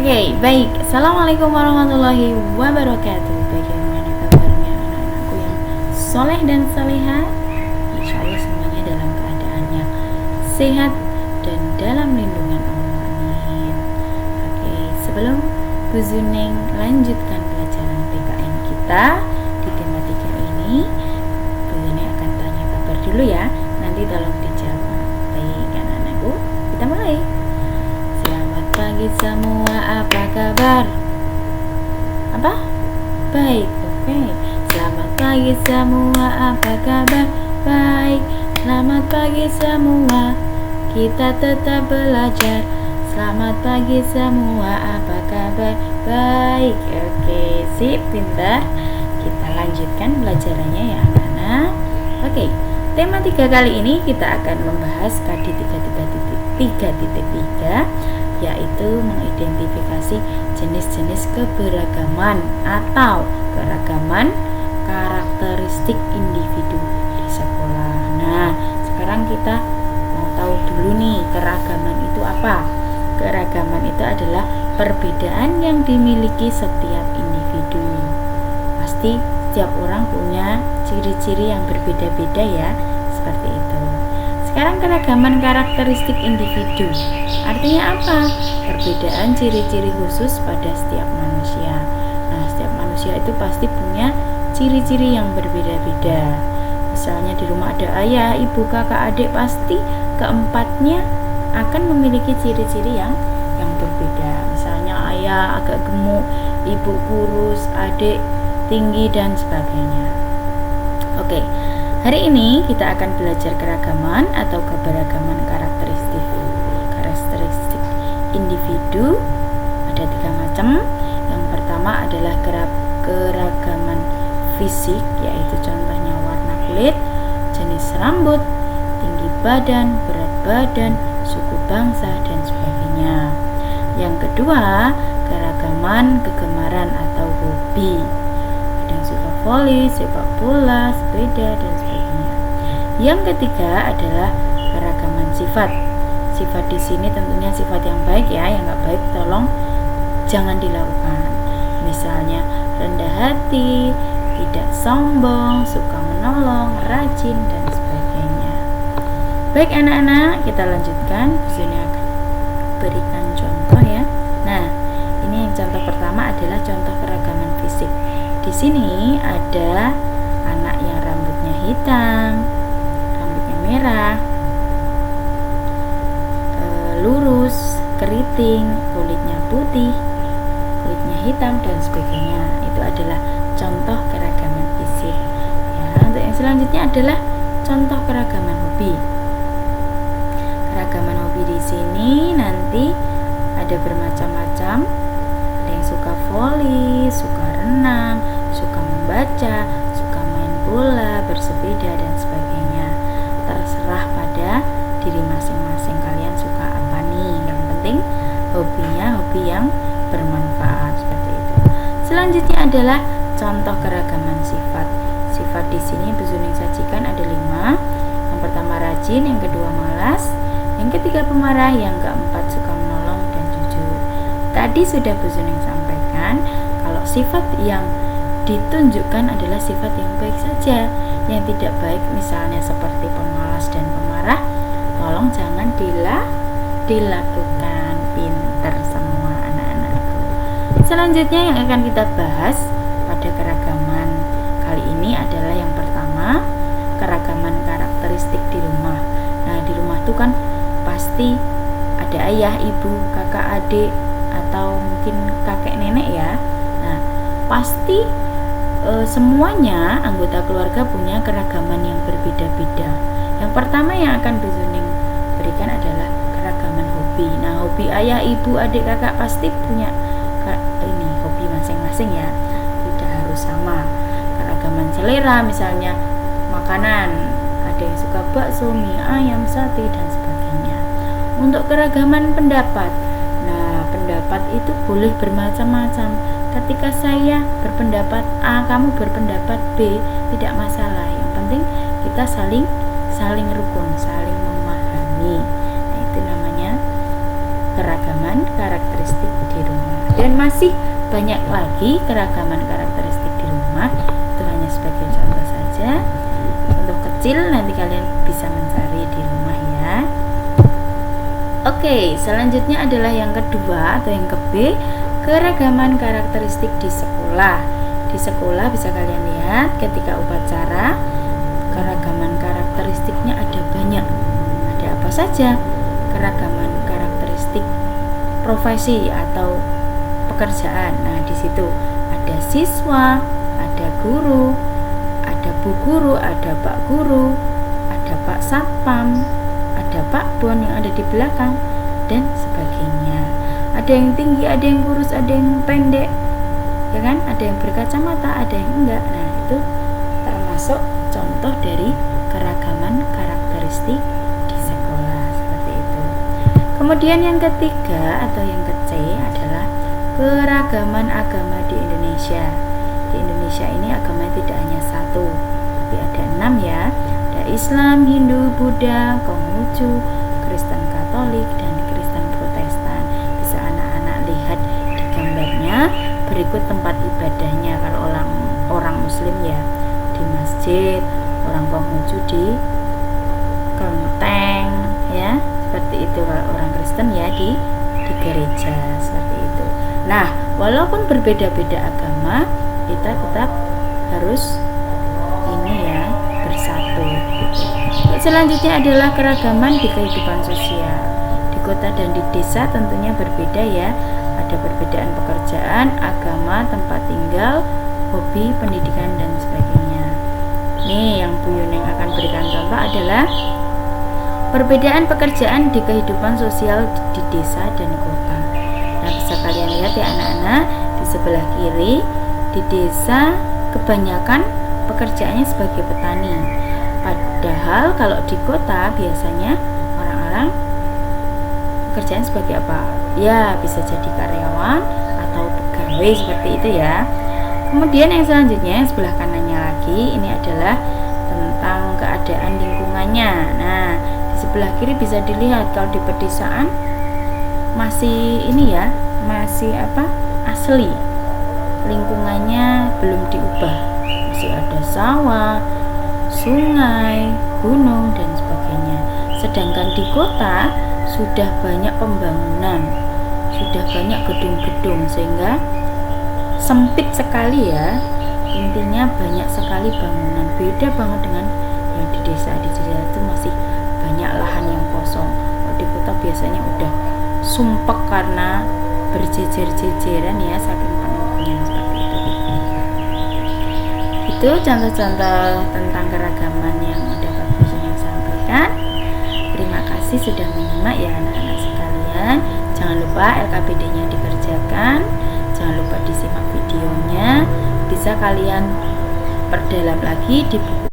Oke, baik. Assalamualaikum warahmatullahi wabarakatuh. Bagaimana kabarnya anak-anakku yang soleh dan soleha? Insya Allah semuanya dalam keadaan yang sehat dan dalam lindungan Allah. Amin. Oke, sebelum Bu Zuneng lanjutkan pelajaran PKN kita di tema 3 ini, Bu Zuneng akan tanya kabar dulu ya. Nanti tolong dijawab. Baik anak-anakku, kita mulai. Selamat pagi semua, apa kabar? Apa? Baik, oke. Selamat pagi semua, apa kabar? Baik. Selamat pagi semua, kita tetap belajar. Selamat pagi semua, apa kabar? Baik, oke, sip, pintar. Kita lanjutkan pelajarannya ya anak-anak. Oke, tema 3 kali ini kita akan membahas KD 3.3, yaitu mengidentifikasi jenis-jenis keberagaman atau keragaman karakteristik individu di sekolah. Nah, sekarang kita mau tahu dulu nih, keragaman itu apa? Keragaman itu adalah perbedaan yang dimiliki setiap individu. Pasti setiap orang punya ciri-ciri yang berbeda-beda ya, seperti itu. Sekarang keragaman karakteristik individu artinya apa? Perbedaan ciri-ciri khusus pada setiap manusia. Nah, setiap manusia itu pasti punya ciri-ciri yang berbeda-beda. Misalnya di rumah ada ayah, ibu, kakak, adik, pasti keempatnya akan memiliki ciri-ciri yang berbeda. Misalnya ayah agak gemuk, ibu kurus, adik tinggi dan sebagainya. Oke. Hari ini kita akan belajar keragaman atau keberagaman karakteristik individu. Ada 3 macam. Yang pertama adalah keragaman fisik, yaitu contohnya warna kulit, jenis rambut, tinggi badan, berat badan, suku bangsa dan sebagainya. Yang kedua, keragaman kegemaran atau hobi. Ada yang suka voli, sepak bola, sepeda dan sebagainya. Yang ketiga adalah keragaman sifat. Sifat di sini tentunya sifat yang baik ya, yang nggak baik tolong jangan dilakukan. Misalnya rendah hati, tidak sombong, suka menolong, rajin dan sebagainya. Baik anak-anak, kita lanjutkan. Di sini akan berikan contoh ya. Nah, ini yang contoh pertama adalah contoh keragaman fisik. Di sini ada anak yang rambutnya hitam, rambutnya merah, lurus, keriting, kulitnya putih, kulitnya hitam dan sebagainya. Itu adalah contoh keragaman fisik. Ya, untuk yang selanjutnya adalah contoh keragaman hobi. Keragaman hobi di sini nanti ada bermacam-macam. Ada yang suka voli, suka renang, suka membaca, suka main bola, bersepeda dan sebagainya. Terserah pada diri masing-masing, kalian suka apa nih. Yang penting hobinya hobi yang bermanfaat, seperti itu. Selanjutnya adalah contoh keragaman sifat. Sifat di sini Bu Zuning sajikan ada 5. Yang pertama rajin, yang kedua malas, yang ketiga pemarah, yang keempat suka menolong dan jujur. Tadi sudah Bu Zuning sampaikan kalau sifat yang ditunjukkan adalah sifat yang baik saja. Yang tidak baik misalnya seperti pemalas dan pemarah, tolong jangan dilakukan. Pinter semua anak-anakku. Selanjutnya yang akan kita bahas pada keragaman kali ini adalah yang pertama, keragaman karakteristik di rumah. Nah, di rumah itu kan pasti ada ayah, ibu, kakak, adik, atau mungkin kakek nenek ya. Nah, pasti semuanya anggota keluarga punya keragaman yang berbeda-beda. Yang pertama yang akan Bu Zuning berikan adalah keragaman hobi. Nah, hobi ayah, ibu, adik, kakak pasti punya ini hobi masing-masing ya. Tidak harus sama. Keragaman selera, misalnya makanan, ada yang suka bakso, mie ayam, sate dan sebagainya. Untuk keragaman pendapat, nah pendapat itu boleh bermacam-macam. Ketika saya berpendapat A, kamu berpendapat B, tidak masalah. Yang penting kita saling rukun, saling memahami. Nah, itu namanya keragaman karakteristik di rumah. Dan masih banyak lagi keragaman karakteristik di rumah. Itu hanya sebagai contoh saja, contoh kecil, nanti kalian bisa mencari di rumah ya. Oke, selanjutnya adalah yang kedua atau yang ke B, keragaman karakteristik di sekolah. Di sekolah bisa kalian lihat ketika upacara, keragaman karakteristiknya ada banyak. Ada apa saja? Keragaman karakteristik profesi atau pekerjaan. Nah, di situ ada siswa, ada guru, ada bu guru, ada pak guru, ada pak satpam, ada pak bon yang ada di belakang, dan sebagainya. Ada yang tinggi, ada yang kurus, ada yang pendek, ya kan? Ada yang berkacamata, ada yang enggak. Nah, itu termasuk contoh dari keragaman karakteristik di sekolah, seperti itu. Kemudian yang ketiga atau yang ke C adalah keragaman agama di Indonesia. Di Indonesia ini agamanya tidak hanya satu, tapi ada 6 ya. Ada Islam, Hindu, Buddha, Konghucu, Kristen Katolik, dan Kristen Protestan. Bisa anak-anak lihat di gambarnya. Berikut tempat ibadahnya. Kalau orang Muslim ya di masjid, orang Konghucu di kelenteng, ya seperti itu. Kalau orang Kristen ya di gereja, seperti itu. Nah, walaupun berbeda-beda agama, kita tetap harus bersatu. Selanjutnya adalah keragaman di kehidupan sosial. Di kota dan di desa tentunya berbeda ya. Ada perbedaan pekerjaan, agama, tempat tinggal, hobi, pendidikan, dan sebagainya. Nih yang Bu Yuneng akan berikan contoh adalah perbedaan pekerjaan di kehidupan sosial di desa dan kota. Nah, bisa kalian lihat ya anak-anak, di sebelah kiri, di desa kebanyakan pekerjaannya sebagai petani. Padahal kalau di kota biasanya orang-orang pekerjaan sebagai apa? Ya, bisa jadi karyawan atau pegawai, seperti itu ya. Kemudian yang selanjutnya, yang sebelah kanannya lagi, ini adalah tentang keadaan lingkungannya. Nah, di sebelah kiri bisa dilihat kalau di pedesaan masih masih asli, lingkungannya belum diubah, masih ada sawah, sungai, gunung, dan sebagainya. Sedangkan di kota sudah banyak pembangunan, sudah banyak gedung-gedung, sehingga sempit sekali ya. Intinya banyak sekali bangunan. Beda banget dengan yang di desa. Di desa itu masih banyak lahan yang kosong. Kalau di kota biasanya udah sumpek karena berjejer-jejeran ya, saking penuhnya, seperti itu. Itu contoh-contoh tentang keragaman yang dapat Bu Yuneng sampaikan. Terima kasih sudah menyimak ya anak-anak sekalian. Jangan lupa LKPD-nya dikerjakan, jangan lupa disimak videonya. Bisa kalian perdalam lagi di buku